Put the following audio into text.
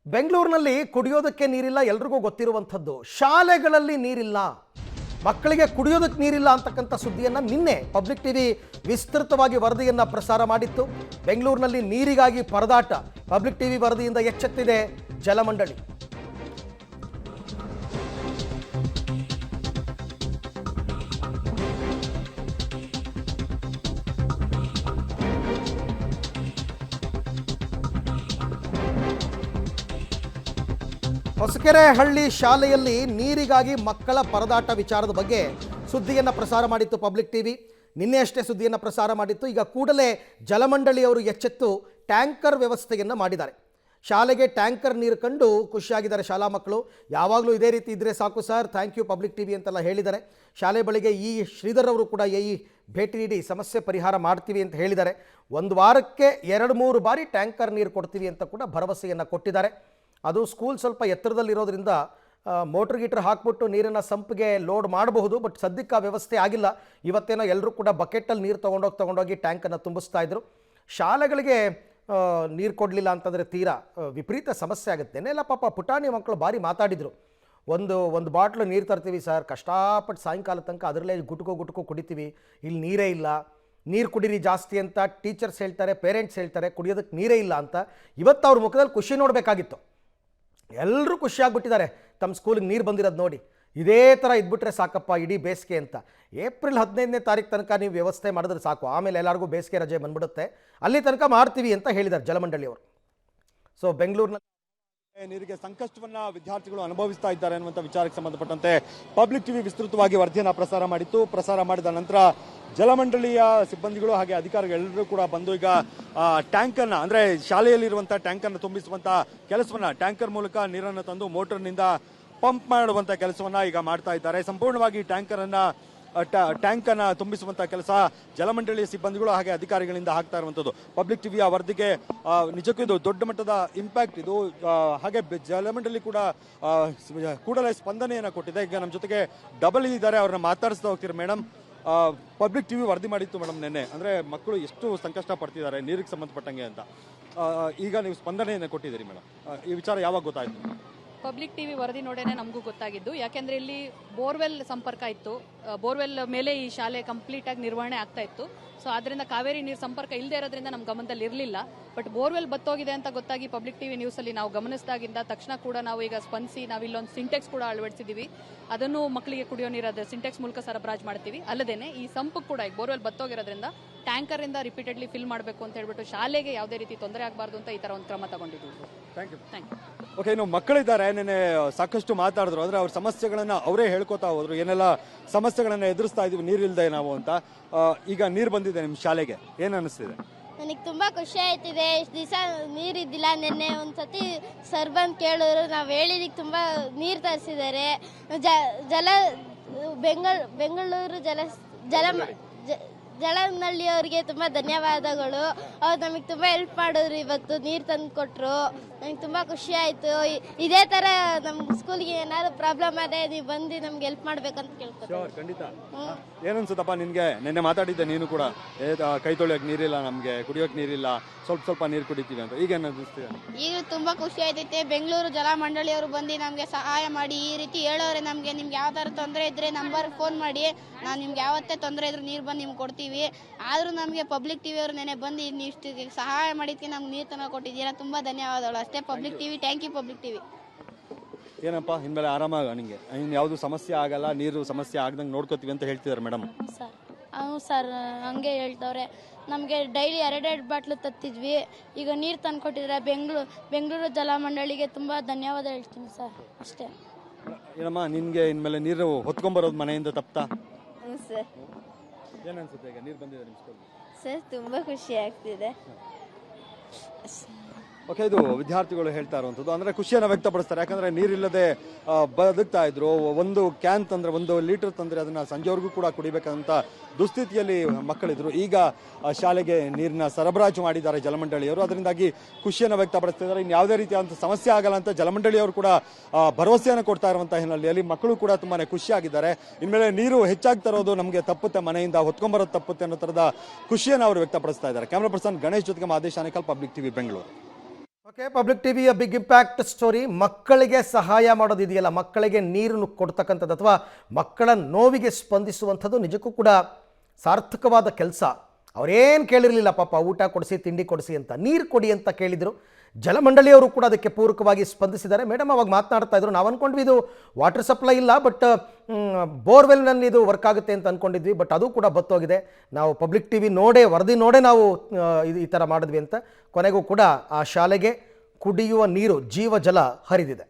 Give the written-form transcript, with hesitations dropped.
ಬೆಂಗಳೂರಿನಲ್ಲಿ ಕುಡಿಯೋದಕ್ಕೆ ನೀರಿಲ್ಲ, ಎಲ್ರಿಗೂ ಗೊತ್ತಿರುವಂಥದ್ದು. ಶಾಲೆಗಳಲ್ಲಿ ನೀರಿಲ್ಲ, ಮಕ್ಕಳಿಗೆ ಕುಡಿಯೋದಕ್ಕೆ ನೀರಿಲ್ಲ ಅಂತಕ್ಕಂಥ ಸುದ್ದಿಯನ್ನು ನಿನ್ನೆ ಪಬ್ಲಿಕ್ ಟಿವಿ ವಿಸ್ತೃತವಾಗಿ ವರದಿಯನ್ನು ಪ್ರಸಾರ ಮಾಡಿತ್ತು. ಬೆಂಗಳೂರಿನಲ್ಲಿ ನೀರಿಗಾಗಿ ಪರದಾಟ. ಪಬ್ಲಿಕ್ ಟಿವಿ ವರದಿಯಿಂದ ಎಚ್ಚೆತ್ತಿದೆ ಜಲಮಂಡಳಿ. ಹೊಸಕೆರೆಹಳ್ಳಿ ಶಾಲೆಯಲ್ಲಿ ನೀರಿಗಾಗಿ ಮಕ್ಕಳ ಪರದಾಟ ವಿಚಾರದ ಬಗ್ಗೆ ಸುದ್ದಿಯನ್ನು ಪ್ರಸಾರ ಮಾಡಿತ್ತು ಪಬ್ಲಿಕ್ ಟಿವಿ. ನಿನ್ನೆ ಅಷ್ಟೇ ಸುದ್ದಿಯನ್ನು ಪ್ರಸಾರ ಮಾಡಿತ್ತು. ಈಗ ಕೂಡಲೇ ಜಲಮಂಡಳಿಯವರು ಎಚ್ಚೆತ್ತು ಟ್ಯಾಂಕರ್ ವ್ಯವಸ್ಥೆಯನ್ನು ಮಾಡಿದ್ದಾರೆ. ಶಾಲೆಗೆ ಟ್ಯಾಂಕರ್ ನೀರು ಕಂಡು ಖುಷಿಯಾಗಿದ್ದಾರೆ ಶಾಲಾ ಮಕ್ಕಳು. ಯಾವಾಗಲೂ ಇದೇ ರೀತಿ ಇದ್ದರೆ ಸಾಕು sir, thank you public TV ಅಂತೆಲ್ಲ ಹೇಳಿದ್ದಾರೆ. ಶಾಲೆ ಬಳಿಗೆ ಈ ಶ್ರೀಧರ್ ಅವರು ಕೂಡ ಭೇಟಿ ನೀಡಿ ಸಮಸ್ಯೆ ಪರಿಹಾರ ಮಾಡ್ತೀವಿ ಅಂತ ಹೇಳಿದ್ದಾರೆ. ಒಂದು ವಾರಕ್ಕೆ 2-3 ಬಾರಿ ಟ್ಯಾಂಕರ್ ನೀರು ಕೊಡ್ತೀವಿ ಅಂತ ಕೂಡ ಭರವಸೆಯನ್ನು ಕೊಟ್ಟಿದ್ದಾರೆ. ಅದು ಸ್ಕೂಲ್ ಸ್ವಲ್ಪ ಎತ್ತರದಲ್ಲಿರೋದ್ರಿಂದ ಮೋಟ್ರ್ ಗೀಟ್ರ್ ಹಾಕ್ಬಿಟ್ಟು ನೀರನ್ನು ಸಂಪಿಗೆ ಲೋಡ್ ಮಾಡಬಹುದು. ಬಟ್ ಸದ್ಯಕ್ಕೆ ಆ ವ್ಯವಸ್ಥೆ ಆಗಿಲ್ಲ. ಇವತ್ತೇನೋ ಎಲ್ಲರೂ ಕೂಡ ಬಕೆಟಲ್ಲಿ ನೀರು ತೊಗೊಂಡೋಗಿ ಟ್ಯಾಂಕನ್ನು ತುಂಬಿಸ್ತಾ ಇದ್ರು. ಶಾಲೆಗಳಿಗೆ ನೀರು ಕೊಡಲಿಲ್ಲ ಅಂತಂದರೆ ತೀರಾ ವಿಪರೀತ ಸಮಸ್ಯೆ ಆಗುತ್ತೆ. ನೆನ್ನೆಲ್ಲ ಪಾಪ ಪುಟಾಣಿ ಮಕ್ಕಳು ಭಾರಿ ಮಾತಾಡಿದರು. ಒಂದು ಬಾಟ್ಲು ನೀರು ತರ್ತೀವಿ ಸರ್, ಕಷ್ಟಪಟ್ಟು ಸಾಯಂಕಾಲ ತನಕ ಅದರಲ್ಲೇ ಗುಟ್ಕೋ ಕುಡಿತೀವಿ, ಇಲ್ಲಿ ನೀರೇ ಇಲ್ಲ, ನೀರು ಕುಡೀರಿ ಜಾಸ್ತಿ ಅಂತ ಟೀಚರ್ಸ್ ಹೇಳ್ತಾರೆ, ಪೇರೆಂಟ್ಸ್ ಹೇಳ್ತಾರೆ, ಕುಡಿಯೋದಕ್ಕೆ ನೀರೇ ಇಲ್ಲ ಅಂತ. ಇವತ್ತು ಅವ್ರ ಮುಖದಲ್ಲಿ ಖುಷಿ ನೋಡಬೇಕಾಗಿತ್ತು. ಎಲ್ಲರೂ ಖುಷಿಯಾಗ್ಬಿಟ್ಟಿದ್ದಾರೆ ತಮ್ಮ ಸ್ಕೂಲಿಗೆ ನೀರು ಬಂದಿರೋದು ನೋಡಿ. ಇದೇ ಥರ ಇದ್ಬಿಟ್ರೆ ಸಾಕಪ್ಪ ಇಡೀ ಬೇಸಿಗೆ ಅಂತ. ಏಪ್ರಿಲ್ 15ನೇ ತಾರೀಕು ತನಕ ನೀವು ವ್ಯವಸ್ಥೆ ಮಾಡಿದ್ರೆ ಸಾಕು, ಆಮೇಲೆ ಎಲ್ಲರಿಗೂ ಬೇಸಿಗೆ ರಜೆ ಬಂದ್ಬಿಡುತ್ತೆ, ಅಲ್ಲಿ ತನಕ ಮಾಡ್ತೀವಿ ಅಂತ ಹೇಳಿದ್ದಾರೆ ಜಲಮಂಡಳಿಯವರು. ಸೊ ಬೆಂಗಳೂರಿನಲ್ಲಿ ನೀರಿಗೆ ಸಂಕಷ್ಟವನ್ನ ವಿದ್ಯಾರ್ಥಿಗಳು ಅನುಭವಿಸ್ತಾ ಇದ್ದಾರೆ ಅನ್ನುವಂಥ ವಿಚಾರಕ್ಕೆ ಸಂಬಂಧಪಟ್ಟಂತೆ ಪಬ್ಲಿಕ್ ಟಿವಿ ವಿಸ್ತೃತವಾಗಿ ವರದಿಯನ್ನು ಪ್ರಸಾರ ಮಾಡಿತ್ತು. ಪ್ರಸಾರ ಮಾಡಿದ ನಂತರ ಜಲಮಂಡಳಿಯ ಸಿಬ್ಬಂದಿಗಳು ಹಾಗೆ ಅಧಿಕಾರಿಗಳೆಲ್ಲರೂ ಕೂಡ ಬಂದು ಈಗ ಟ್ಯಾಂಕನ್ನು ಅಂದರೆ ಶಾಲೆಯಲ್ಲಿರುವಂಥ ಟ್ಯಾಂಕನ್ನು ತುಂಬಿಸುವಂಥ ಕೆಲಸವನ್ನ, ಟ್ಯಾಂಕರ್ ಮೂಲಕ ನೀರನ್ನು ತಂದು ಮೋಟರ್ನಿಂದ ಪಂಪ್ ಮಾಡುವಂಥ ಕೆಲಸವನ್ನ ಈಗ ಮಾಡ್ತಾ ಇದ್ದಾರೆ. ಸಂಪೂರ್ಣವಾಗಿ ಟ್ಯಾಂಕನ್ನು ತುಂಬಿಸುವಂಥ ಕೆಲಸ ಜಲಮಂಡಳಿಯ ಸಿಬ್ಬಂದಿಗಳು ಹಾಗೆ ಅಧಿಕಾರಿಗಳಿಂದ ಆಗ್ತಾ ಇರುವಂಥದ್ದು. ಪಬ್ಲಿಕ್ ಟಿವಿಯ ವರದಿಗೆ ನಿಜಕ್ಕೂ ಇದು ದೊಡ್ಡ ಮಟ್ಟದ ಇಂಪ್ಯಾಕ್ಟ್ ಇದು. ಹಾಗೆ ಜಲಮಂಡಳಿ ಕೂಡ ಕೂಡಲೇ ಸ್ಪಂದನೆಯನ್ನು ಕೊಟ್ಟಿದೆ. ಈಗ ನಮ್ಮ ಜೊತೆಗೆ ಡಬಲ್ ಇದ್ದಾರೆ, ಅವ್ರನ್ನ ಮಾತಾಡಿಸ್ತಾ ಹೋಗ್ತೀರಿ. ಮೇಡಮ್, ಪಬ್ಲಿಕ್ ಟಿವಿ ವರದಿ ಮಾಡಿತ್ತು ಮೇಡಮ್ ನಿನ್ನೆ, ಅಂದರೆ ಮಕ್ಕಳು ಎಷ್ಟು ಸಂಕಷ್ಟ ಪಡ್ತಿದ್ದಾರೆ ನೀರಿಗೆ ಸಂಬಂಧಪಟ್ಟಂಗೆ ಅಂತ. ಈಗ ನೀವು ಸ್ಪಂದನೆಯನ್ನು ಕೊಟ್ಟಿದ್ದೀರಿ ಮೇಡಮ್, ಈ ವಿಚಾರ ಯಾವಾಗ ಗೊತ್ತಾಯ್ತು? ಪಬ್ಲಿಕ್ ಟಿವಿ ವರದಿ ನೋಡೇನೆ ನಮಗೂ ಗೊತ್ತಾಗಿದ್ದು. ಯಾಕೆಂದ್ರೆ ಇಲ್ಲಿ ಬೋರ್ವೆಲ್ ಸಂಪರ್ಕ ಇತ್ತು, ಬೋರ್ವೆಲ್ ಮೇಲೆ ಈ ಶಾಲೆ ಕಂಪ್ಲೀಟ್ ಆಗಿ ನಿರ್ವಹಣೆ ಆಗ್ತಾ ಇತ್ತು. ಸೊ ಆದ್ರಿಂದ ಕಾವೇರಿ ನೀರು ಸಂಪರ್ಕ ಇಲ್ಲದೆ ಇರೋದ್ರಿಂದ ನಮ್ಮ ಗಮನದಲ್ಲಿ ಇರಲಿಲ್ಲ. ಬಟ್ ಬೋರ್ವೆಲ್ ಬತ್ತೋಗಿದೆ ಅಂತ ಗೊತ್ತಾಗಿ ಪಬ್ಲಿಕ್ ಟಿವಿ ನ್ಯೂಸಲ್ಲಿ ನಾವು ಗಮನಿಸಿದಾಗಿಂದ ತಕ್ಷಣ ಕೂಡ ನಾವು ಈಗ ಸ್ಪಂದಿಸಿ ನಾವು ಇಲ್ಲೊಂದು ಸಿಂಟೆಕ್ಸ್ ಕೂಡ ಅಳವಡಿಸಿದ್ದೀವಿ. ಅದನ್ನು ಮಕ್ಕಳಿಗೆ ಕುಡಿಯೋ ನೀರಾದ ಸಿಂಟೆಕ್ಸ್ ಮೂಲಕ ಸರಬರಾಜು ಮಾಡ್ತೀವಿ. ಅಲ್ಲದೇನೆ ಈ ಸಂಪು ಕೂಡ ಈಗ ಬೋರ್ವೆಲ್ ಬತ್ತೋಗಿರೋದ್ರಿಂದ ಟ್ಯಾಂಕರ್ ಇಂದ ರಿಪೀಟೆಡ್ಲಿ ಫಿಲ್ ಮಾಡಬೇಕು ಅಂತ ಹೇಳ್ಬಿಟ್ಟು ಶಾಲೆಗೆ ಯಾವುದೇ ರೀತಿ ತೊಂದರೆ ಆಗಬಾರ್ದು ಅಂತ ಈ ತರ ಒಂದು ಕ್ರಮ ತಗೊಂಡಿದ್ದೀವಿ. Thank you. ಓಕೆ, ಇನ್ನು ಮಕ್ಕಳಿದ್ದಾರೆ, ನೆನೆ ಸಾಕಷ್ಟು ಮಾತಾಡಿದ್ರು. ಅಂದ್ರೆ ಅವ್ರ ಸಮಸ್ಯೆಗಳನ್ನ ಅವರೇ ಹೇಳ್ಕೊತಾ ಹೋದ್ರು, ಏನೆಲ್ಲ ಸಮಸ್ಯೆಗಳನ್ನ ಎದುರಿಸ್ತಾ ಇದೀವಿ ನೀರಿಲ್ದೆ ನಾವು ಅಂತ. ಈಗ ನೀರು ಬಂದಿದೆ ನಿಮ್ಮ ಶಾಲೆಗೆ, ಏನ್ ಅನಿಸ್ತಿದೆ? ನನಗೆ ತುಂಬಾ ಖುಷಿ ಆಯ್ತಿದೆ. ಇಷ್ಟು ದಿವಸ ನೀರಿದ್ದಿಲ್ಲ. ನಿನ್ನೆ ಒಂದ್ಸತಿ ಸರ್ ಬಂದು ಕೇಳಿದ್ರು, ನಾವು ಹೇಳಿದಕ್ಕೆ ತುಂಬಾ ನೀರು ತರಿಸಿದ್ದಾರೆ. ಬೆಂಗಳೂರು ಜಲಮಂಡಳಿಯವರಿಗೆ ತುಂಬಾ ಧನ್ಯವಾದಗಳು. ಅವ್ರು ನಮಗೆ ತುಂಬಾ ಹೆಲ್ಪ್ ಮಾಡಿದ್ರು. ಇವತ್ತು ನೀರು ತಂದು ಕೊಟ್ಟರು, ನನಗೆ ತುಂಬಾ ಖುಷಿ ಆಯ್ತು. ಇದೇ ತರ ನಮ್ಮ ಸ್ಕೂಲ್ಗೆ ಏನಾದ್ರು ಪ್ರಾಬ್ಲಮ್ ಆದ್ರೆ ನೀವು ಬಂದು ನಮ್ಗೆ ಹೆಲ್ಪ್ ಮಾಡ್ಬೇಕಂತ ಕೇಳ್ಕೊತೀನಿ. ಖಂಡಿತ. ಏನನ್ಸುತ್ತಪ್ಪ ನಿನ್ಗೆ? ನಿನ್ನೆ ಮಾತಾಡಿದ್ದೆ ನೀನು ಕೂಡ, ಕೈ ತೊಳೆಯೋಕೆ ನೀರಿಲ್ಲ, ನಮ್ಗೆ ಕುಡಿಯೋಕೆ ನೀರಿಲ್ಲ, ಸ್ವಲ್ಪ ನೀರು ಕುಡಿತೀವಿ ಅಂತ. ಈಗ ಏನು ಅನಿಸ್ತಿದೆ? ಈಗ ತುಂಬಾ ಖುಷಿ ಆಯ್ತೈತೆ. ಬೆಂಗಳೂರು ಜಲಮಂಡಳಿಯವರು ಬಂದು ನಮಗೆ ಸಹಾಯ ಮಾಡಿ ಈ ರೀತಿ ಹೇಳೋರೆ, ನಿಮ್ಗೆ ಯಾವ ತರ ತೊಂದರೆ ಇದ್ರೆ ನಂಬರ್ ಫೋನ್ ಮಾಡಿ, ನಾವು ನಿಮ್ಗೆ ಯಾವತ್ತೇ ತೊಂದರೆ ಇದ್ರೆ ನೀರು ಬಂದು ನಿಮ್ಗೆ ಕೊಡ್ತೀವಿ. ಆದ್ರೂ ನಮಗೆ ಪಬ್ಲಿಕ್ ಟಿವಿ ಅವರು ನೆನೆ ಬಂದು ಇಷ್ಟು ಸಹಾಯ ಮಾಡಿದ್ಕೆ ನಮ್ಗೆ ನೀರು ತನಕ ಕೊಟ್ಟಿದ್ದೀರಾ, ತುಂಬಾ ಧನ್ಯವಾದಗಳು. ಅಷ್ಟೇ public TV, thank you public TV. ಏನಪ್ಪ ಇನ್ಮೇಲೆ ಆರಾಮಾಗ ನಿಂಗೆ ಇನ್ನು ಯಾವುದು ಸಮಸ್ಯೆ ಆಗಲ್ಲ, ನೀರು ಸಮಸ್ಯೆ ಆಗ್ದಂಗೆ ನೋಡ್ಕೋತೀವಿ ಅಂತ ಹೇಳ್ತಿದ್ದಾರೆ ಮೇಡಮ್. ಸರ್ ಸರ್ ಹಂಗೆ ಹೇಳ್ತವ್ರೆ. ನಮಗೆ ಡೈಲಿ 2 ಬಾಟ್ಲು ತತ್ತಿದ್ವಿ, ಈಗ ನೀರು ತಂದು ಕೊಟ್ಟಿದ್ರೆ ಬೆಂಗಳೂರು ಜಲಮಂಡಳಿಗೆ ತುಂಬ ಧನ್ಯವಾದ ಹೇಳ್ತೀನಿ ಸರ್. ಅಷ್ಟೇ. ಏನಮ್ಮ ನಿನ್ಗೆ ಇನ್ಮೇಲೆ ನೀರು ಹೊತ್ಕೊಂಬರೋದು ಮನೆಯಿಂದ ತಪ್ತಾ? ಸರ್. ಏನನ್ಸುತ್ತೆ ಈಗ ನೀರು ಬಂದಿದೆ ನಿಮ್ಮ ಸ್ಕೂಲ್? ಸರ್ ತುಂಬ ಖುಷಿ ಆಗ್ತಿದೆ. ಓಕೆ, ಇದು ವಿದ್ಯಾರ್ಥಿಗಳು ಹೇಳ್ತಾ ಇರುವಂಥದ್ದು. ಅಂದರೆ ಖುಷಿಯನ್ನು ವ್ಯಕ್ತಪಡಿಸ್ತಾರೆ. ಯಾಕಂದರೆ ನೀರಿಲ್ಲದೆ ಬದುಕ್ತಾ ಇದ್ರು. ಒಂದು ಕ್ಯಾನ್ ತಂದರೆ, 1 ಲೀಟರ್ ತಂದರೆ ಅದನ್ನು ಸಂಜೆವರೆಗೂ ಕೂಡ ಕುಡಿಬೇಕಂತ ದುಸ್ಥಿತಿಯಲ್ಲಿ ಮಕ್ಕಳಿದ್ರು. ಈಗ ಶಾಲೆಗೆ ನೀರಿನ ಸರಬರಾಜು ಮಾಡಿದ್ದಾರೆ ಜಲಮಂಡಳಿಯವರು. ಅದರಿಂದಾಗಿ ಖುಷಿಯನ್ನು ವ್ಯಕ್ತಪಡಿಸ್ತಿದ್ದಾರೆ. ಇನ್ನು ಯಾವುದೇ ರೀತಿಯಾದಂಥ ಸಮಸ್ಯೆ ಆಗಲ್ಲ ಅಂತ ಜಲಮಂಡಳಿಯವರು ಕೂಡ ಭರವಸೆಯನ್ನು ಕೊಡ್ತಾ ಇರುವಂಥ ಹಿನ್ನೆಲೆಯಲ್ಲಿ ಮಕ್ಕಳು ಕೂಡ ತುಂಬಾ ಖುಷಿಯಾಗಿದ್ದಾರೆ. ಇನ್ಮೇಲೆ ನೀರು ಹೆಚ್ಚಾಗಿ ತರೋದು ನಮಗೆ ತಪ್ಪುತ್ತೆ, ಮನೆಯಿಂದ ಹೊತ್ಕೊಂಬರೋದು ತಪ್ಪುತ್ತೆ ಅನ್ನೋ ಥರದ ಖುಷಿಯನ್ನು ಅವರು ವ್ಯಕ್ತಪಡಿಸ್ತಾ ಇದ್ದಾರೆ. ಕ್ಯಾಮ್ರಾ ಪರ್ಸನ್ ಗಣೇಶ್ ಜೊತೆಗೆ Madesh Anekal, public TV, Bengaluru. Okay, public ಟಿವಿಯ ಬಿಗ್ ಇಂಪ್ಯಾಕ್ಟ್ ಸ್ಟೋರಿ. ಮಕ್ಕಳಿಗೆ ಸಹಾಯ ಮಾಡೋದಿದೆಯಲ್ಲ, ಮಕ್ಕಳಿಗೆ ನೀರನ್ನು ಕೊಡ್ತಕ್ಕಂಥದ್ದು ಅಥವಾ ಮಕ್ಕಳ ನೋವಿಗೆ ಸ್ಪಂದಿಸುವಂಥದ್ದು ನಿಜಕ್ಕೂ ಕೂಡ ಸಾರ್ಥಕವಾದ ಕೆಲಸ. ಅವರೇನು ಕೇಳಿರಲಿಲ್ಲ ಪಾಪ, ಊಟ ಕೊಡಿಸಿ ತಿಂಡಿ ಕೊಡಿಸಿ ಅಂತ, ನೀರು ಕೊಡಿ ಅಂತ ಕೇಳಿದರು. ಜಲಮಂಡಳಿಯವರು ಕೂಡ ಅದಕ್ಕೆ ಪೂರಕವಾಗಿ ಸ್ಪಂದಿಸಿದ್ದಾರೆ. ಮೇಡಮ್ ಅವಾಗ ಮಾತನಾಡ್ತಾ ಇದ್ರು, ನಾವು ಅಂದ್ಕೊಂಡ್ವಿ ಇದು ವಾಟರ್ ಸಪ್ಲೈ ಇಲ್ಲ, ಬಟ್ ಬೋರ್ವೆಲ್ನಲ್ಲಿ ಇದು ವರ್ಕ್ ಆಗುತ್ತೆ ಅಂತ ಅಂದ್ಕೊಂಡಿದ್ವಿ, ಬಟ್ ಅದು ಕೂಡ ಬತ್ತೋಗಿದೆ. ನಾವು ಪಬ್ಲಿಕ್ ಟಿವಿ ವರದಿ ನೋಡೇ ನಾವು ಈ ಥರ ಮಾಡಿದ್ವಿ ಅಂತ. ಕೊನೆಗೂ ಕೂಡ ಆ ಶಾಲೆಗೆ ಕುಡಿಯುವ ನೀರು, ಜೀವ ಜಲ ಹರಿದಿದೆ.